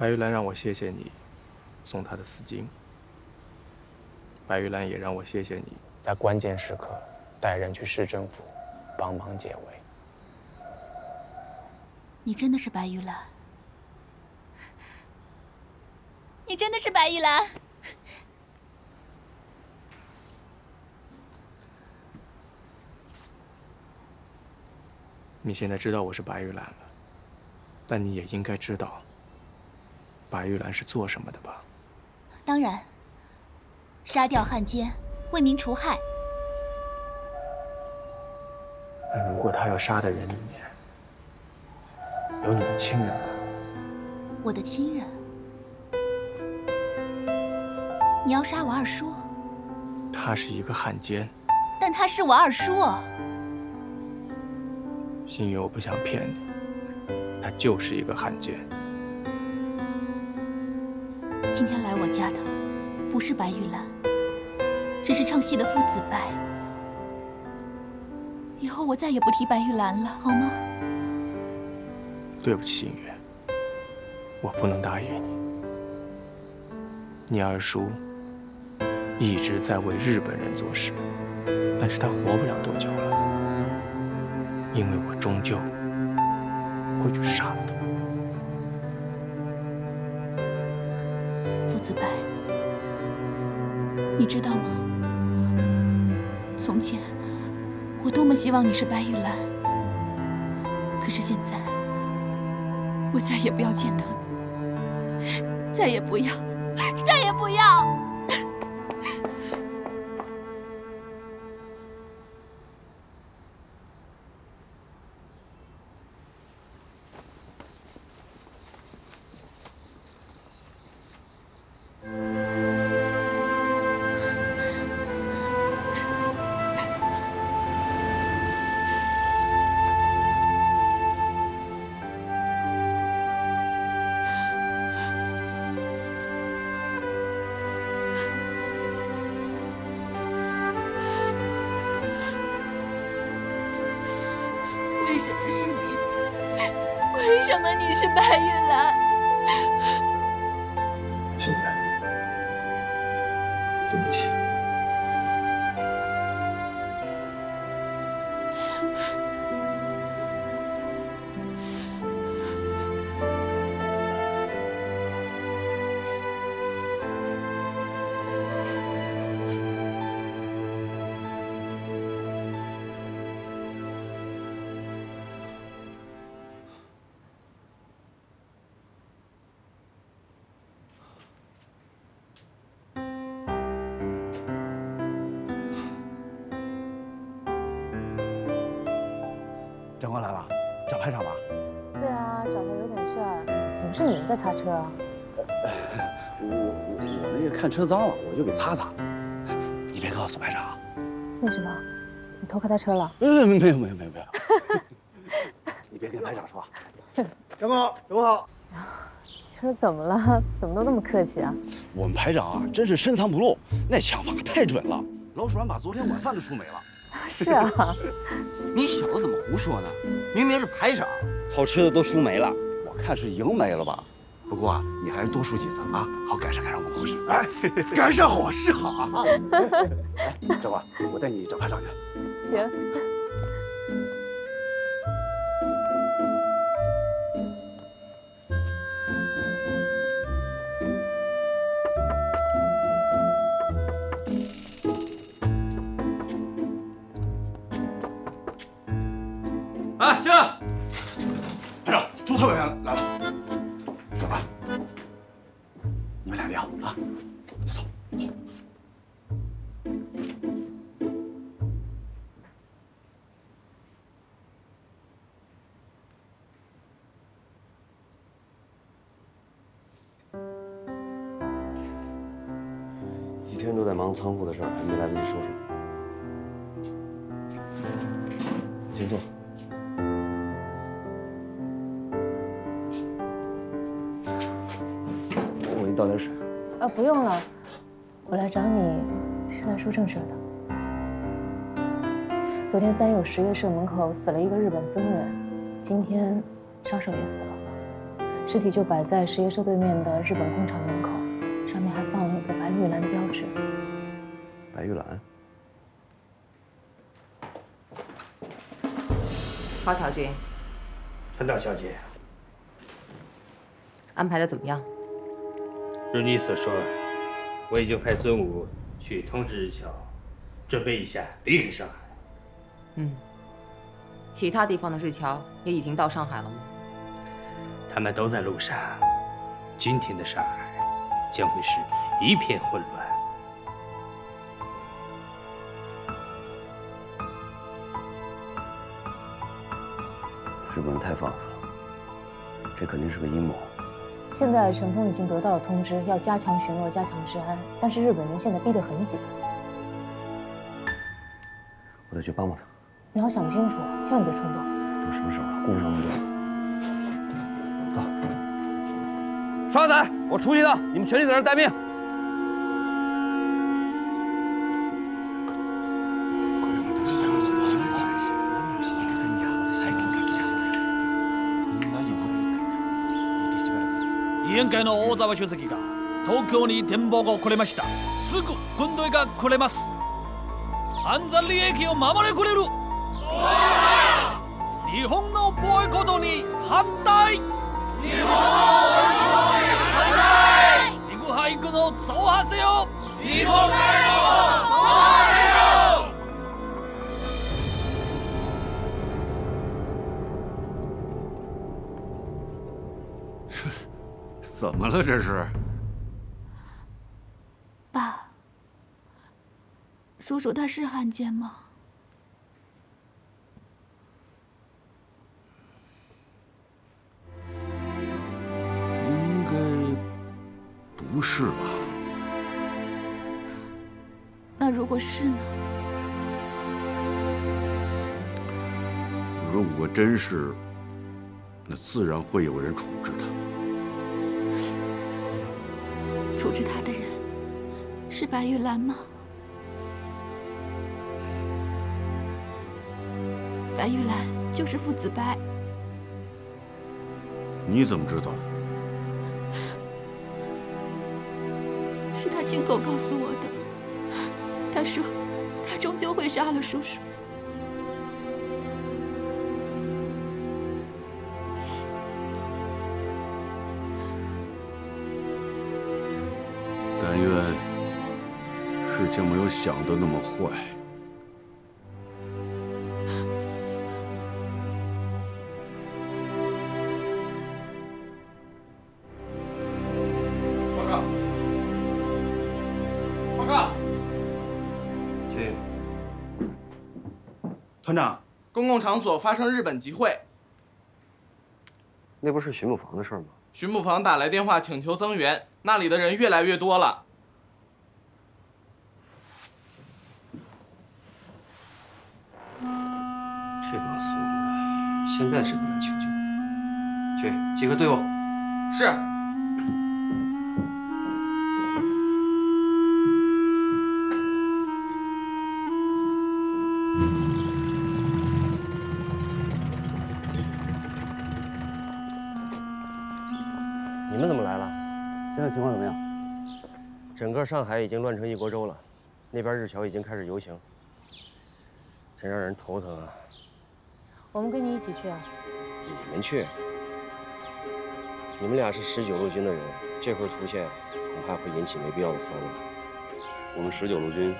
白玉兰让我谢谢你，送她的丝巾。白玉兰也让我谢谢你，在关键时刻带人去市政府，帮忙解围。你真的是白玉兰，你真的是白玉兰。你现在知道我是白玉兰了，但你也应该知道，白玉兰是做什么的吧？当然，杀掉汉奸，为民除害。那如果他要杀的人里面有你的亲人呢？我的亲人？你要杀我二叔？他是一个汉奸，但他是我二叔。星宇，我不想骗你，他就是一个汉奸。今天来我家的不是白玉兰，只是唱戏的夫子白。以后我再也不提白玉兰了，好吗？对不起，星宇，我不能答应你。你二叔一直在为日本人做事，但是他活不了多久了，因为我终究会去杀了他。夫子白，你知道吗？从前我多么希望你是白玉兰，可是现在我再也不要见到你，再也不要，再也不要。为什么是你？为什么你是白玉兰？星宇，对不起。长官来了，找排长吧？对啊，找他有点事儿。怎么是你们在擦车啊？我那个看车脏了，我就给擦擦。你别告诉排长。为什么？你偷开他车了？没有。你别跟排长说。长官好，长官好。今儿怎么了？怎么都那么客气啊？我们排长啊，真是深藏不露，那枪法太准了。老鼠丸把昨天晚饭都输没了。是啊。你小子怎么胡说呢？明明是排长，好吃的都输没了，我看是赢没了吧。不过啊，你还是多输几次啊，好改善我们伙食。哎，改善伙食好啊。哎，长官，我带你找排长去。行。哎，进来！排长，朱特委员来了。长官，你们俩聊啊，走。一天都在忙仓库的事儿，还没来得及收拾。请坐。我给你倒点水。不用了，我来找你是来说正事的。昨天三友实业社门口死了一个日本僧人，今天杀手也死了。尸体就摆在实业社对面的日本工厂门口，上面还放了一个白玉兰的标志。白玉兰。花乔君，陈大小姐，安排的怎么样？如你所说，我已经派尊武去通知日侨，准备一下离开上海。其他地方的日侨也已经到上海了吗？他们都在路上。今天的上海将会是一片混乱。日本人太放肆了，这肯定是个阴谋。现在陈峰已经得到了通知，要加强巡逻，加强治安，但是日本人现在逼得很紧。我得去帮帮他。你要想清楚，千万别冲动。都什么时候了，顾不上那么多。走。少仔，我出去一趟，你们全体在这儿待命。委員会の大沢主席が東京に展望をくれました。すぐ軍隊がくれます。安全利益を守れくれる。日本のボイコットに反対。日本のボイコットに反対。陸配軍を増派せよ。日本海軍を増派せよ。怎么了？这是？爸，叔叔他是汉奸吗？应该不是吧？那如果是呢？如果真是，那自然会有人处置他。处置他的人是白玉兰吗？白玉兰就是父子白。你怎么知道的？是他亲口告诉我的。他说，他终究会杀了叔叔。但愿事情没有想的那么坏。报告！报告！去。团长，公共场所发生日本集会，那不是巡捕房的事吗？巡捕房打来电话请求增援，那里的人越来越多了。这帮孙子现在知道来求救，去集合队伍。是。你们怎么来了？现在情况怎么样？整个上海已经乱成一锅粥了，那边日侨已经开始游行，真让人头疼啊！我们跟你一起去啊。你们去？你们俩是19路军的人，这会儿出现，恐怕会引起没必要的骚乱。我们19路军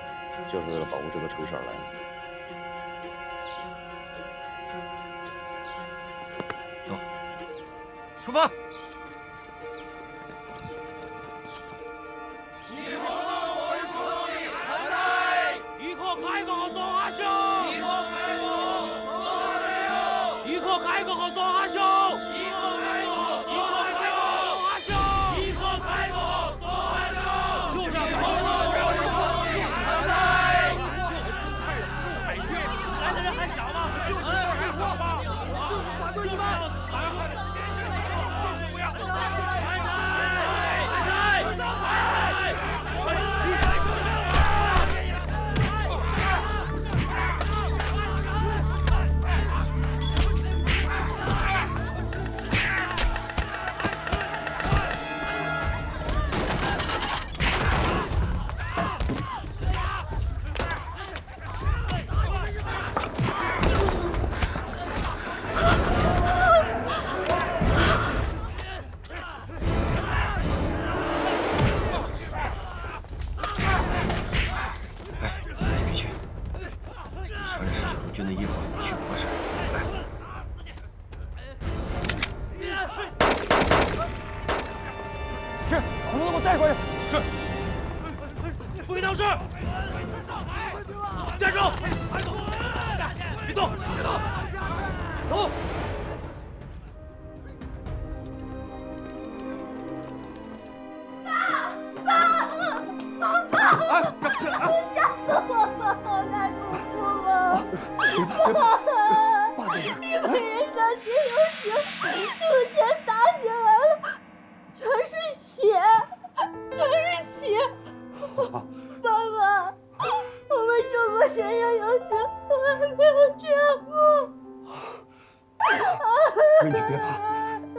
就是为了保护这个城市而来的。走，出发！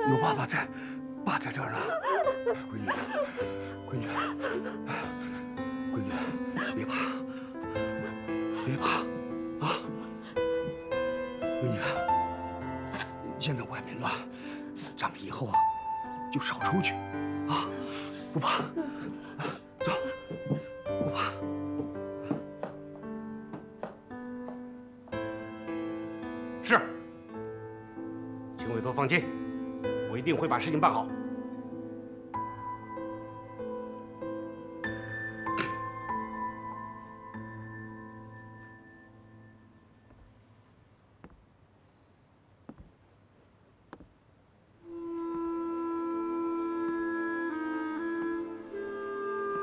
有爸爸在，爸在这儿呢。闺女，闺女，闺女，别怕，别怕啊！闺女，现在外面乱，咱们以后啊就少出去啊，不怕。走，不怕。 是，请委座放心，我一定会把事情办好。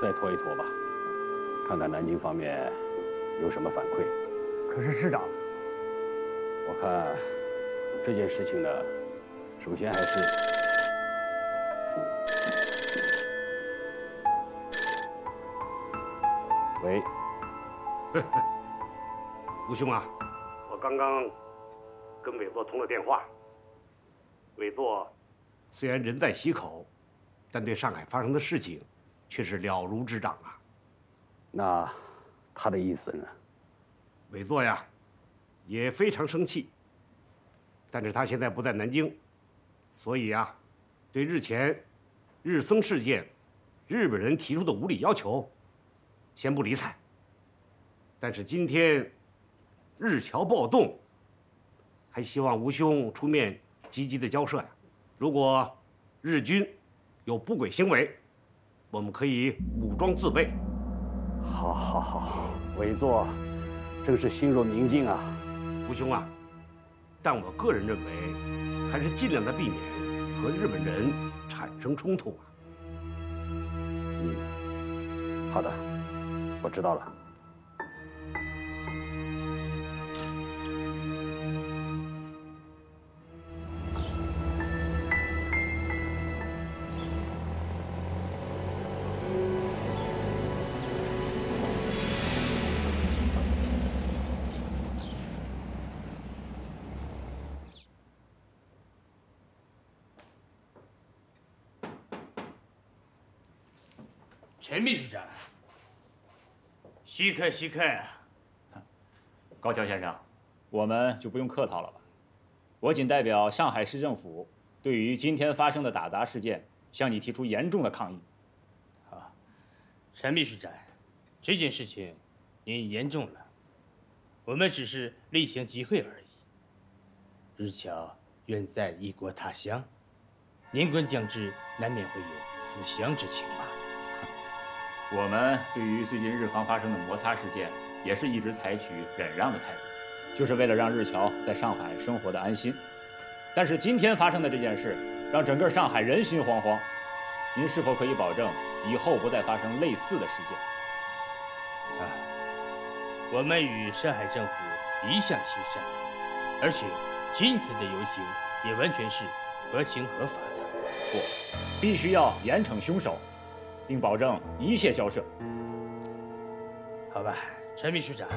再拖一拖吧，看看南京方面有什么反馈。可是市长。 我看这件事情呢，首先还是喂，吴兄啊，我刚刚跟委座通了电话。委座虽然人在溪口，但对上海发生的事情却是了如指掌啊。那他的意思呢？委座呀。 也非常生气，但是他现在不在南京，所以啊，对日前日僧事件，日本人提出的无理要求，先不理睬。但是今天日侨暴动，还希望吴兄出面积极的交涉呀。如果日军有不轨行为，我们可以武装自卫。好，好，好，委座正是心若明镜啊。 吴兄啊，但我个人认为，还是尽量的避免和日本人产生冲突啊。嗯，好的，我知道了。陈秘书长，稀客稀客。高桥先生，我们就不用客套了吧？我仅代表上海市政府，对于今天发生的打砸事件，向你提出严重的抗议。好，陈秘书长，这件事情您严重了，我们只是例行集会而已。日侨远在异国他乡，年关将至，难免会有思乡之情吧。 我们对于最近日方发生的摩擦事件，也是一直采取忍让的态度，就是为了让日侨在上海生活的安心。但是今天发生的这件事，让整个上海人心惶惶。您是否可以保证以后不再发生类似的事件？我们与上海政府一向亲善，而且今天的游行也完全是合情合法的。不，必须要严惩凶手。 并保证一切交涉。好吧，陈秘书长，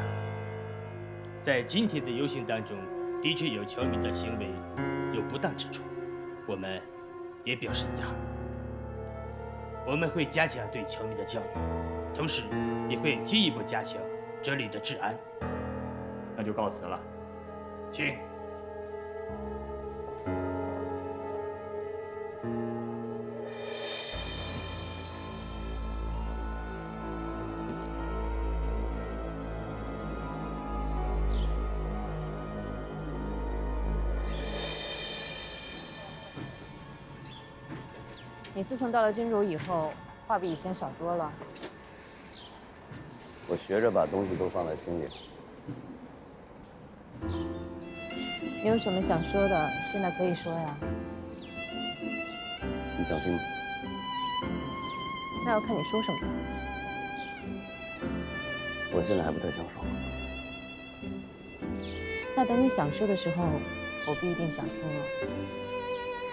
在今天的游行当中，的确有侨民的行为有不当之处，我们也表示遗憾。我们会加强对侨民的教育，同时也会进一步加强这里的治安。那就告辞了，请。 你自从到了真如以后，话比以前少多了。我学着把东西都放在心里。你有什么想说的，现在可以说呀。你想听吗？那要看你说什么。我现在还不太想说。那等你想说的时候，我不一定想听了。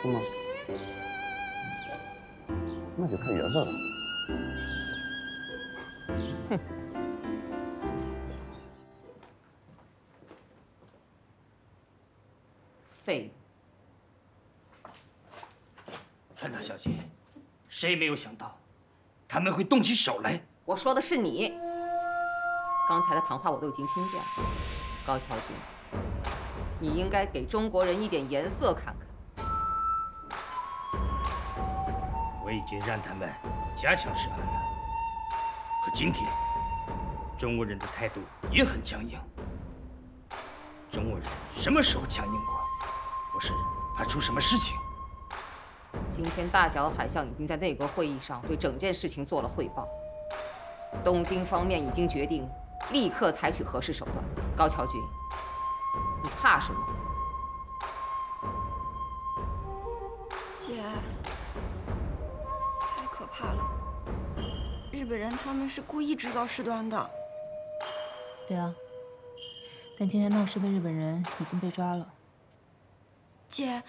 是吗？那就看缘分了。哼。废物。船长小姐，谁也没有想到他们会动起手来。我说的是你。刚才的谈话我都已经听见了，高桥君，你应该给中国人一点颜色看看。我已经让他们加强涉案了，可今天中国人的态度也很强硬。中国人什么时候强硬过？不是怕出什么事情。今天大脚海象已经在内阁会议上对整件事情做了汇报，东京方面已经决定立刻采取核实手段。高桥君，你怕什么？姐，太可怕了！日本人他们是故意制造事端的。对啊，但今天闹事的日本人已经被抓了。姐，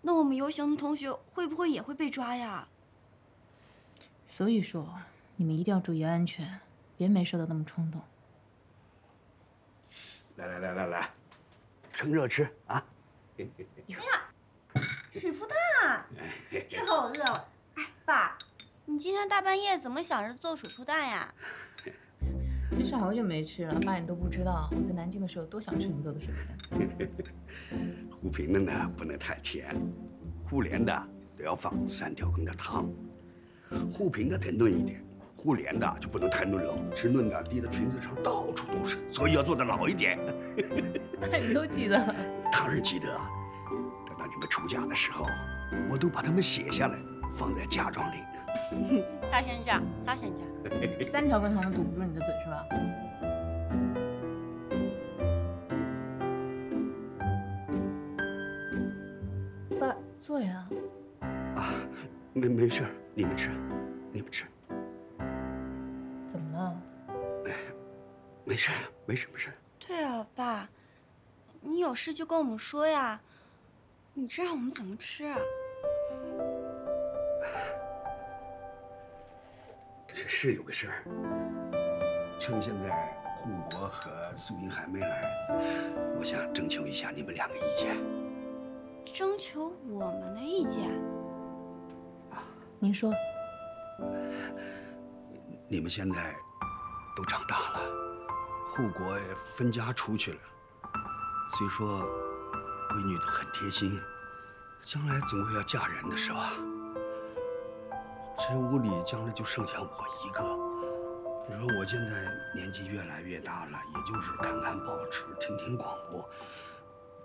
那我们游行的同学会不会也会被抓呀？所以说，你们一定要注意安全，别没事的那么冲动。来，趁热吃啊！哎呀，水铺蛋，这好饿哦！哎，爸，你今天大半夜怎么想着做水铺蛋呀？真是好久没吃了，爸你都不知道，我在南京的时候多想吃你做的水铺蛋。沪平的呢不能太甜，沪联的都要放3条羹的汤，沪平的得嫩一点，沪联的就不能太嫩了，吃嫩的滴的裙子上到处都是，所以要做的老一点。你都记得？当然记得，等到你们出嫁的时候，我都把它们写下来，放在嫁妆里。擦先生，擦先生，3条羹汤都堵不住你的嘴是吧？爸，坐呀。啊，没事，你们吃，你们吃。怎么了？没事，没事。对啊，爸，你有事就跟我们说呀，你这让我们怎么吃啊？是有个事儿，趁现在护国和素英还没来，我想征求一下你们2个意见。征求我们的意见？您说。你们现在都长大了，护国也分家出去了。虽说闺女都很贴心，将来总会要嫁人的是吧？这屋里将来就剩下我一个。你说我现在年纪越来越大了，也就是看看报纸、听听广播，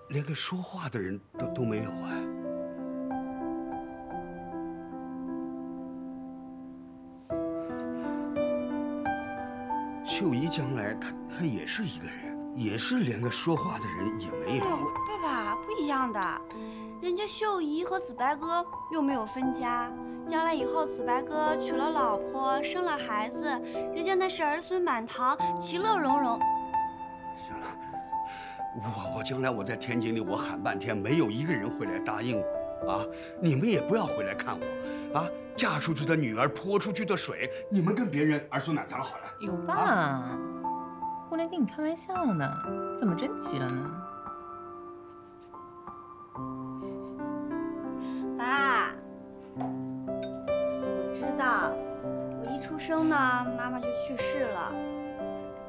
连个说话的人都没有啊。秀姨将来她也是一个人，也是连个说话的人也没有。爸爸，不一样的，人家秀姨和子白哥又没有分家。将来以后，子白哥娶了老婆，生了孩子，人家那是儿孙满堂，其乐融融。行了，我将来我在天津里，我喊半天，没有一个人会来答应我啊！你们也不要回来看我啊！嫁出去的女儿泼出去的水，你们跟别人儿孙满堂好了。有爸，我连跟你开玩笑呢，怎么真急了呢？爸。知道，我一出生呢，妈妈就去世了，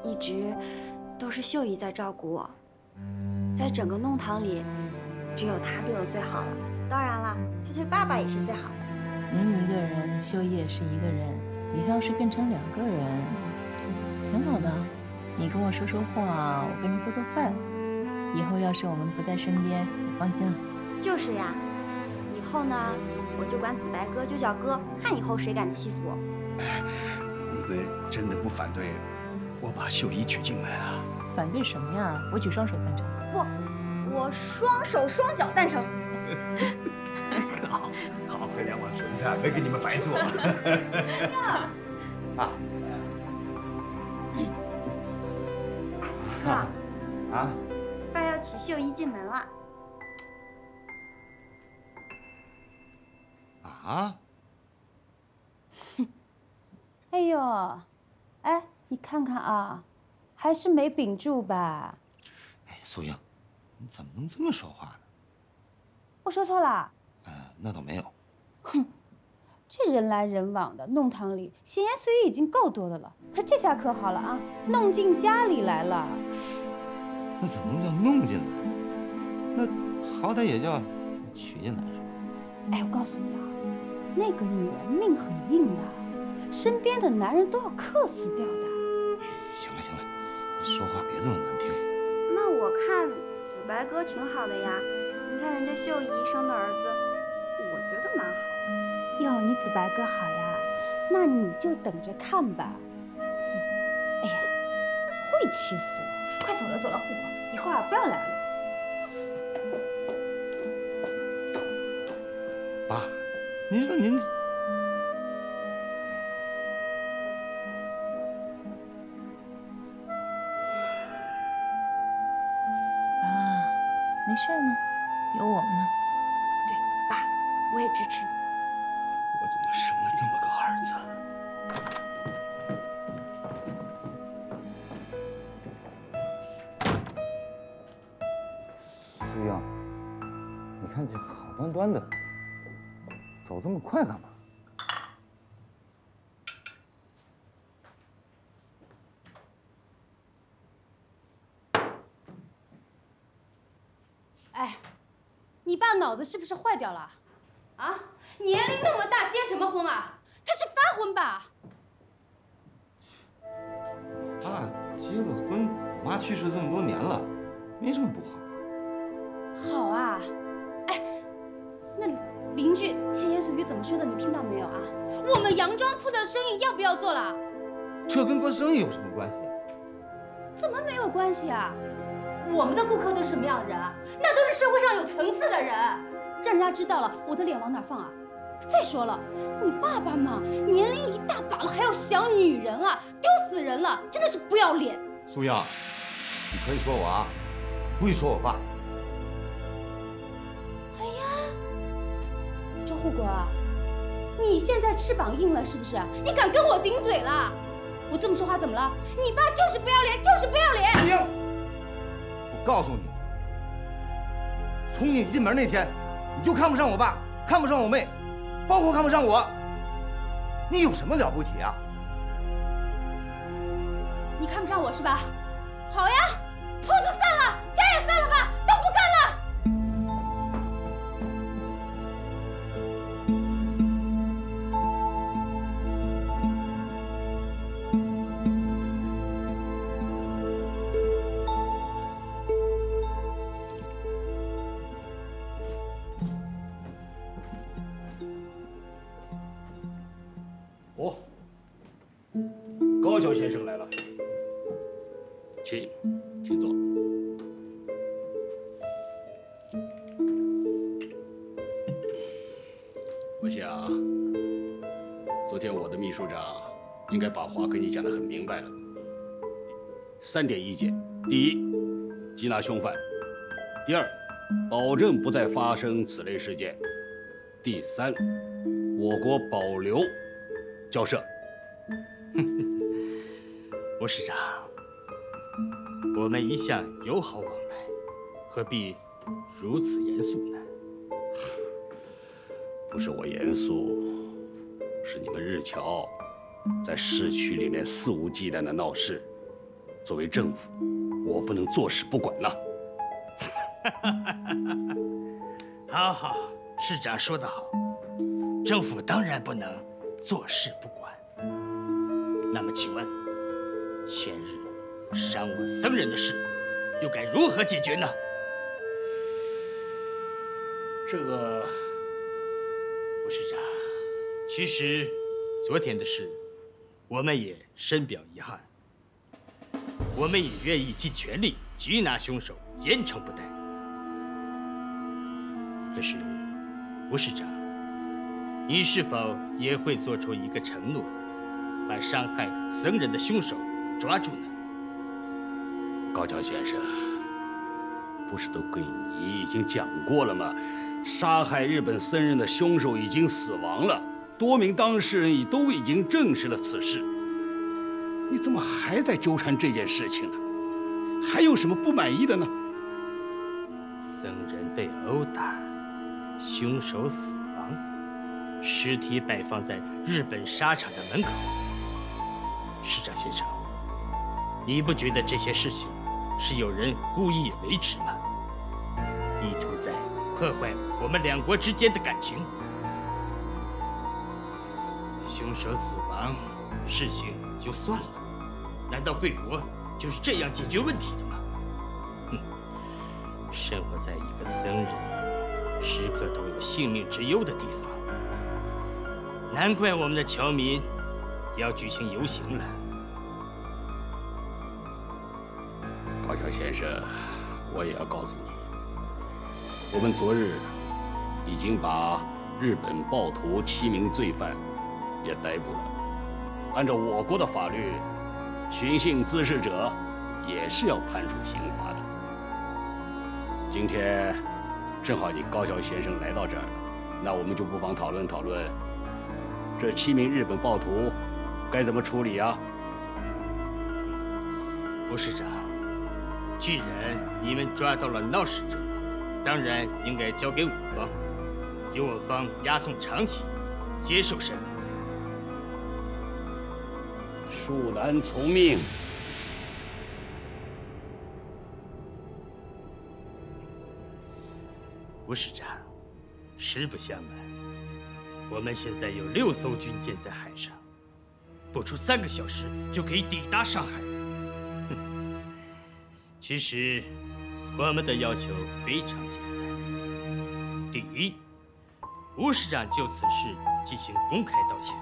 一直都是秀姨在照顾我，在整个弄堂里，只有她对我最好了。当然了，她对爸爸也是最好的。您一个人，秀姨也是一个人，以后要是变成2个人，挺好的。你跟我说说话，我给你做做饭，以后要是我们不在身边，你放心了。就是呀，以后呢？我就管子白哥就叫哥，看以后谁敢欺负我。你们真的不反对我把秀姨娶进门啊？反对什么呀？我举双手赞成。不，我双手双脚赞成。好，这2碗水煮蛋没给你们白做。啊。哥。啊。爸要娶秀姨进门了。啊！哎呦，哎，你看看啊，还是没屏住吧？哎，素英，你怎么能这么说话呢？我说错了。那倒没有。哼，这人来人往的，弄堂里闲言碎语已经够多的了，这下可好了啊，弄进家里来了。那怎么能叫弄进来？那好歹也叫娶进来是吧？哎，我告诉你啊，那个女人命很硬的，身边的男人都要克死掉的。行了行了，你说话别这么难听。那我看子白哥挺好的呀，你看人家秀姨生的儿子，我觉得蛮好的。哟，你子白哥好呀，那你就等着看吧。哎呀，会气死我！快走了走了，护国，以后啊不要来了。爸，您说您。没事呢，有我们呢。对，爸，我也支持你。我怎么生了那么个儿子？苏英，你看这好端端的，走这么快干嘛？哎，你爸脑子是不是坏掉了？啊，年龄那么大，结什么婚啊？他是发婚吧？爸结个婚，我妈去世这么多年了，没什么不好。好啊，哎，那邻居闲言碎语怎么说的？你听到没有啊？我们洋装铺的生意要不要做了？这跟关生意有什么关系？怎么没有关系啊？我们的顾客都是什么样的人啊？那都是社会上有层次的人，让人家知道了，我的脸往哪放啊？再说了，你爸爸嘛，年龄一大把了，还要想女人啊，丢死人了，真的是不要脸。苏英，你可以说我啊，不许说我爸。哎呀，周护国，你现在翅膀硬了是不是？你敢跟我顶嘴了？我这么说话怎么了？你爸就是不要脸，就是不要脸。苏英，我告诉你，从你进门那天，你就看不上我爸，看不上我妹，包括看不上我。你有什么了不起啊？你看不上我是吧？好呀，铺子散了，家也散了吧，都不干了。哦，高桥先生来了，请坐。我想，昨天我的秘书长应该把话跟你讲得很明白了。3点意见：第一，缉拿凶犯；第二，保证不再发生此类事件；第三，我国保留交涉。吴市长，我们一向友好往来，何必如此严肃呢？不是我严肃，是你们日侨在市区里面肆无忌惮的闹事，作为政府，我不能坐视不管呐。好好，市长说得好，政府当然不能坐视不管。那么请问，前日伤我僧人的事，又该如何解决呢？这个，吴市长，其实昨天的事，我们也深表遗憾，我们也愿意尽全力缉拿凶手，严惩不贷。可是，吴市长，你是否也会做出一个承诺，把伤害僧人的凶手抓住呢？高桥先生，不是都跟你已经讲过了吗？杀害日本僧人的凶手已经死亡了，多名当事人也都已经证实了此事。你怎么还在纠缠这件事情呢？还有什么不满意的呢？僧人被殴打，凶手死亡，尸体摆放在日本纱厂的门口。市长先生，你不觉得这些事情是有人故意为之吗？意图在破坏我们两国之间的感情。凶手死亡，事情就算了，难道贵国就是这样解决问题的吗？生活在一个僧人时刻都有性命之忧的地方，难怪我们的侨民要举行游行了。高桥先生，我也要告诉你，我们昨日已经把日本暴徒7名罪犯也逮捕了。按照我国的法律，寻衅滋事者也是要判处刑罚的。今天正好你高桥先生来到这儿了，那我们就不妨讨论讨论，这7名日本暴徒该怎么处理啊？吴市长，既然你们抓到了闹事者，当然应该交给我方，由我方押送长崎，接受审理。恕难从命。吴市长，实不相瞒，我们现在有6艘军舰在海上，不出3个小时就可以抵达上海。其实，我们的要求非常简单：第一，吴市长就此事进行公开道歉；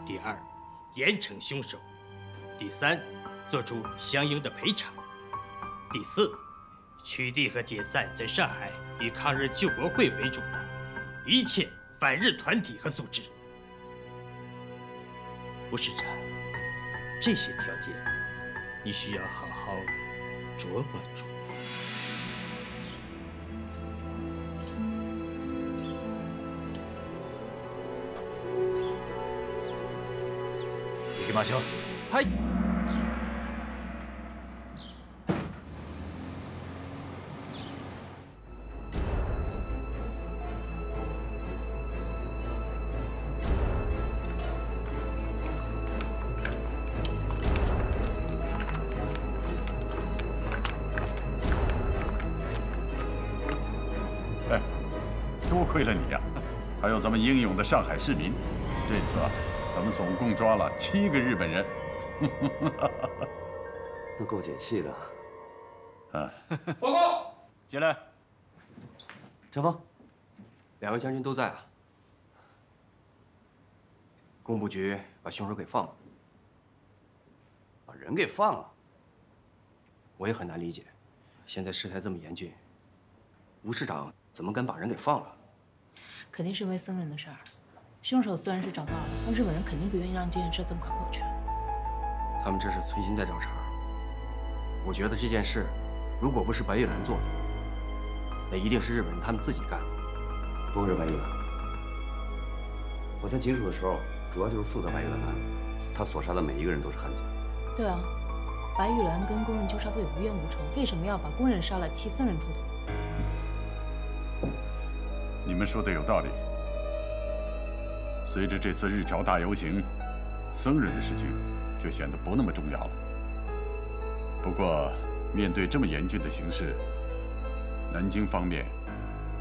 第二，严惩凶手；第三，做出相应的赔偿；第四，取缔和解散在上海以抗日救国会为主的一切反日团体和组织。吴市长，这些条件你需要好好琢磨琢磨。行きましょう。はい。多亏了你呀，还有咱们英勇的上海市民。这次啊，咱们总共抓了7个日本人，那够解气的。报告，进来。陈峰，2位将军都在啊。工部局把凶手给放了，把人给放了，我也很难理解。现在事态这么严峻，吴市长怎么敢把人给放了？肯定是因为僧人的事儿。凶手虽然是找到了，但日本人肯定不愿意让这件事这么快过去。他们这是存心在找茬。我觉得这件事，如果不是白玉兰做的，那一定是日本人他们自己干的。不会是白玉兰。我在警署的时候，主要就是负责白玉兰的案子，他所杀的每一个人都是汉奸。对啊，白玉兰跟工人纠察队无冤无仇，为什么要把工人杀了替僧人出头？你们说的有道理。随着这次日侨大游行，僧人的事情就显得不那么重要了。不过，面对这么严峻的形势，南京方面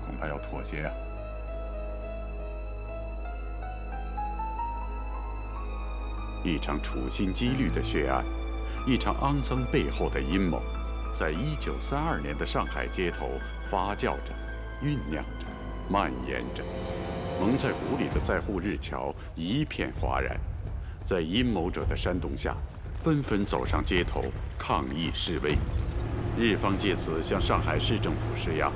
恐怕要妥协啊。一场处心积虑的血案，一场肮脏背后的阴谋，在1932年的上海街头发酵着、酝酿着、蔓延着。蒙在鼓里的在沪日侨一片哗然，在阴谋者的煽动下，纷纷走上街头抗议示威。日方借此向上海市政府施压，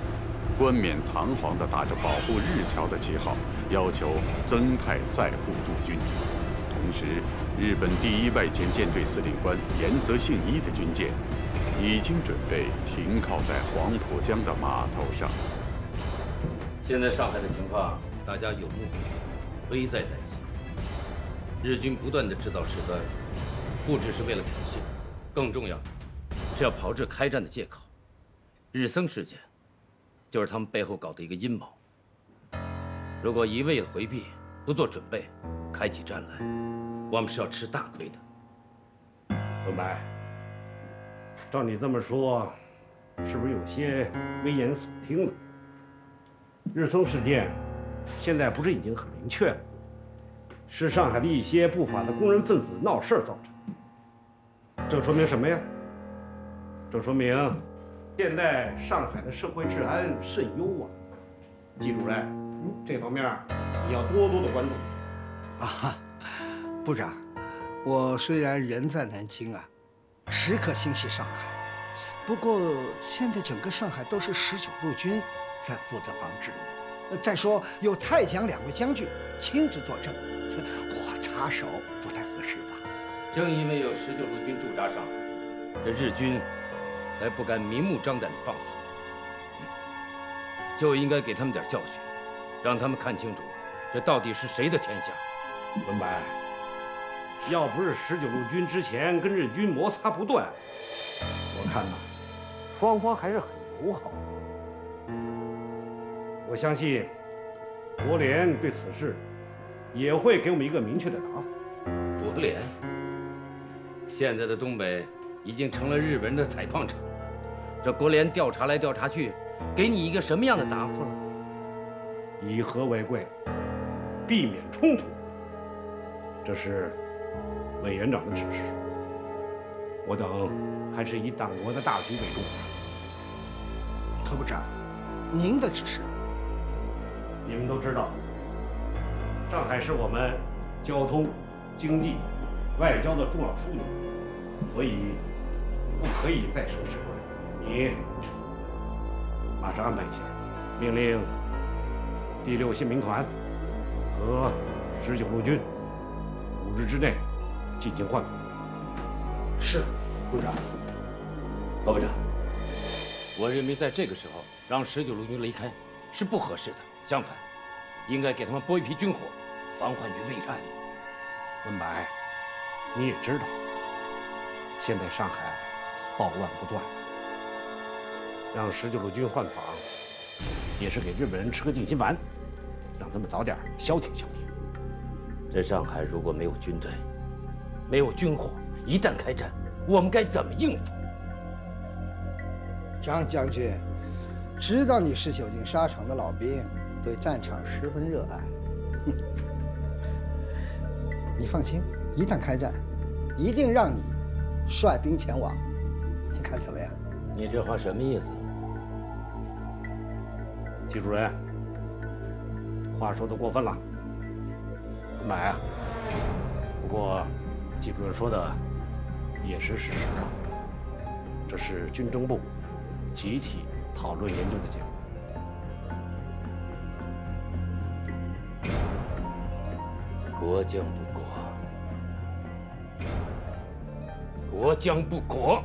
冠冕堂皇地打着保护日侨的旗号，要求增派在沪驻军。同时，日本第1外前舰队司令官岩泽信一的军舰已经准备停靠在黄浦江的码头上。现在上海的情况，大家有目共睹，危在旦夕。日军不断地制造事端，不只是为了挑衅，更重要的是要炮制开战的借口。日僧事件就是他们背后搞的一个阴谋。如果一味的回避，不做准备，开起战来，我们是要吃大亏的。文白，照你这么说，是不是有些危言耸听了？日松事件现在不是已经很明确了，是上海的一些不法的工人分子闹事造成。这说明什么呀？这说明现在上海的社会治安甚优啊。季主任，这方面你要多多的关注。啊，部长，我虽然人在南京啊，时刻心系上海，不过现在整个上海都是19路军在负责防治。再说有蔡蒋2位将军亲自坐镇，我插手不太合适吧？正因为有19路军驻扎上海，这日军才不敢明目张胆地放肆，就应该给他们点教训，让他们看清楚这到底是谁的天下。文白，要不是19路军之前跟日军摩擦不断，我看呐，双方还是很友好。我相信国联对此事也会给我们一个明确的答复。国联，现在的东北已经成了日本人的采矿场了，这国联调查来调查去，给你一个什么样的答复？以和为贵，避免冲突，这是委员长的指示。我等还是以党国的大局为重。何部长，您的指示？你们都知道，上海是我们交通、经济、外交的重要枢纽，所以不可以再生事端。你马上安排一下，命令第6宪兵团和19路军5日之内进行换防。是，部长。高部长，我认为在这个时候让19路军离开是不合适的。相反，应该给他们拨一批军火，防患于未然。文白，你也知道，现在上海暴乱不断，让19路军换防，也是给日本人吃个定心丸，让他们早点消停消停。这上海如果没有军队，没有军火，一旦开战，我们该怎么应付？张将军，知道你是久经沙场的老兵，对战场十分热爱。你放心，一旦开战，一定让你率兵前往。你看怎么样？你这话什么意思？季主任，话说的过分了。文白啊，不过季主任说的也是事实啊。这是军政部集体讨论研究的结果。国将不国，国将不国。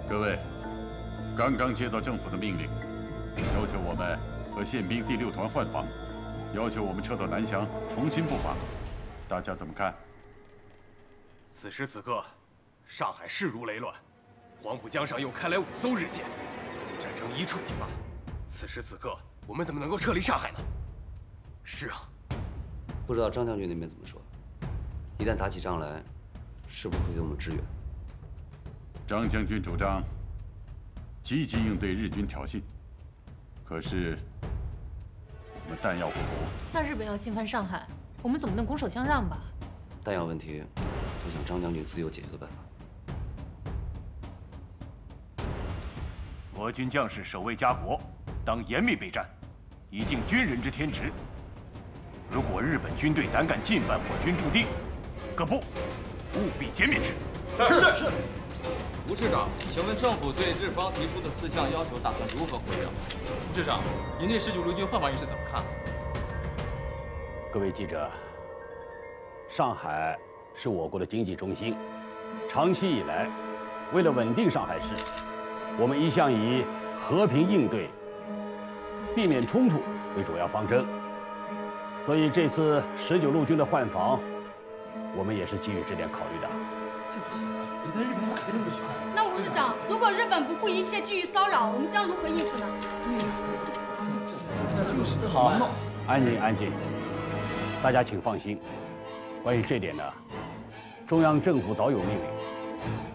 各位，刚刚接到政府的命令，要求我们和宪兵第6团换防，要求我们撤到南翔重新布防，大家怎么看？此时此刻，上海势如雷乱，黄浦江上又开来5艘日舰，战争一触即发。此时此刻，我们怎么能够撤离上海呢？是啊，不知道张将军那边怎么说？一旦打起仗来，是不是会给我们支援？张将军主张积极应对日军挑衅，可是我们弹药不足。那日本要侵犯上海，我们总不能拱手相让吧？弹药问题，我想张将军自有解决的办法。国军将士守卫家国，当严密备战，以尽军人之天职。如果日本军队胆敢进犯我军驻地，各部务必歼灭之。是。吴市长，请问政府对日方提出的4项要求打算如何回应？吴市长，您对19路军换防一事怎么看？各位记者，上海是我国的经济中心，长期以来，为了稳定上海市，我们一向以和平应对、避免冲突为主要方针。所以这次19路军的换防，我们也是基于这点考虑的。这不行。你在日本哪些人不喜欢？那吴市长，如果日本不顾一切继续骚扰，我们将如何应付呢？好，安静安静，大家请放心。关于这点呢，中央政府早有命令，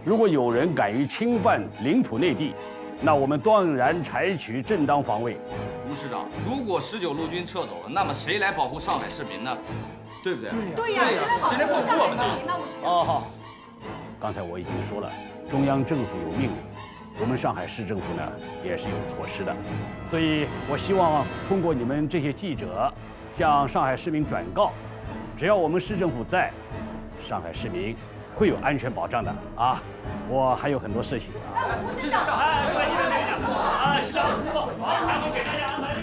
如果有人敢于侵犯领土内地，那我们断然采取正当防卫。吴市长，如果19路军撤走了，那么谁来保护上海市民呢？对不对？对呀，谁来保护上海市民呢？吴市长。哦，好。刚才我已经说了，中央政府有命令，我们上海市政府呢也是有措施的，所以我希望通过你们这些记者，向上海市民转告，只要我们市政府在，上海市民会有安全保障的啊！我还有很多事情啊。吴市长，各位记者别讲啊，市长汇报，还会给大家安排时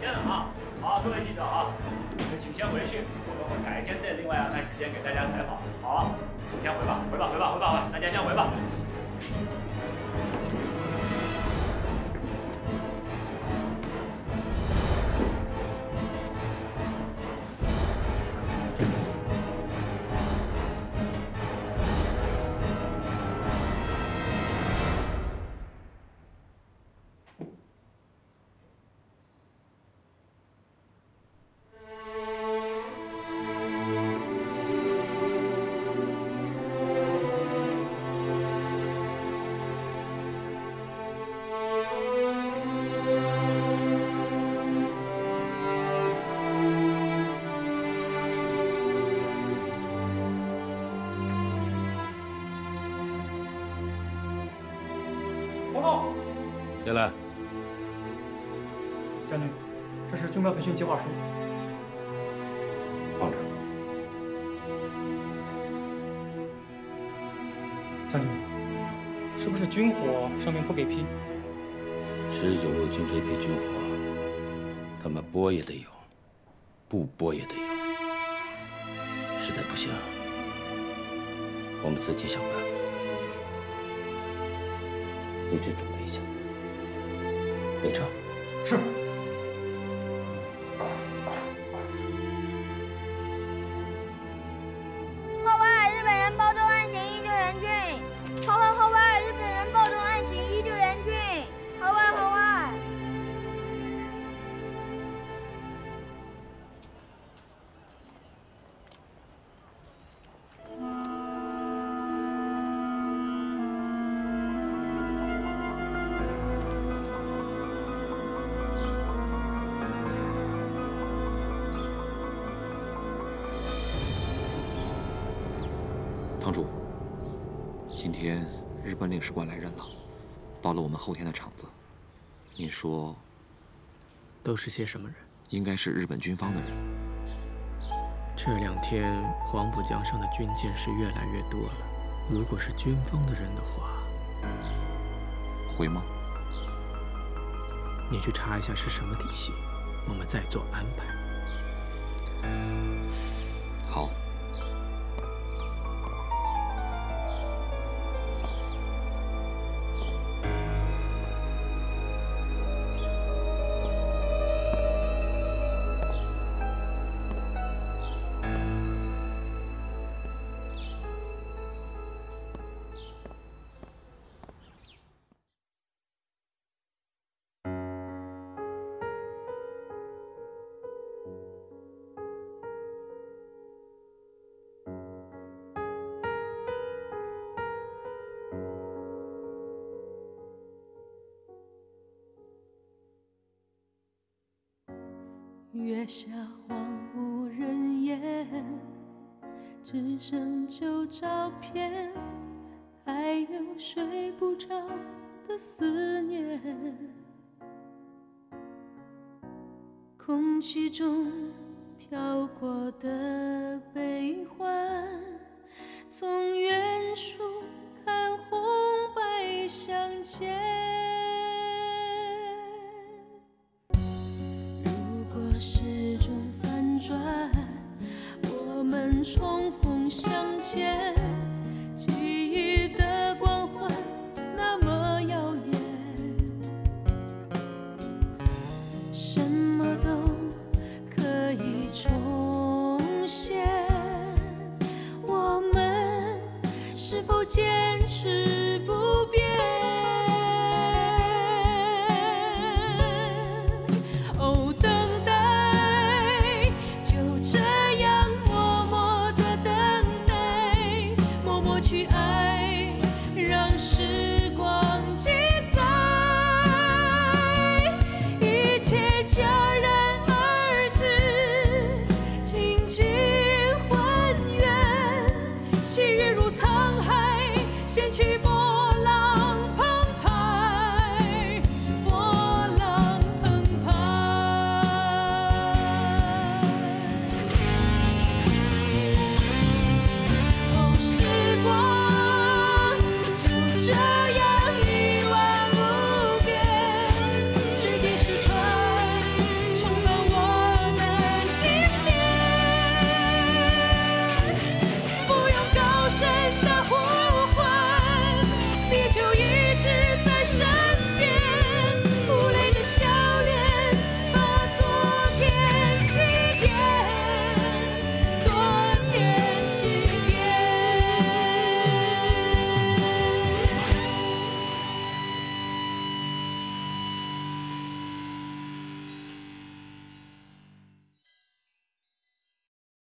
间的啊。好，各位记者啊，你们请先回去，我们会改天再另外安排时间给大家采访。好，先回吧，大家先回吧。进来。将军，这是军官培训计划书。放这。将军，是不是军火上面不给批？19路军这批军火，他们拨也得有，不拨也得有。实在不行，我们自己想办法。你去准备一下。备车。是。号外！日本人暴动案情依旧严峻。号外！号外！日本人暴动案情依旧严峻。号外！号外！堂主，今天日本领事馆来人了，报了我们后天的场子。您说，都是些什么人？应该是日本军方的人。这2天黄浦江上的军舰是越来越多了，如果是军方的人的话，会吗？你去查一下是什么体系，我们再做安排。好。月下荒无人烟，只剩旧照片，还有睡不着的思念。空气中飘过的悲欢，从远处看红白相间。时钟反转，我们重逢相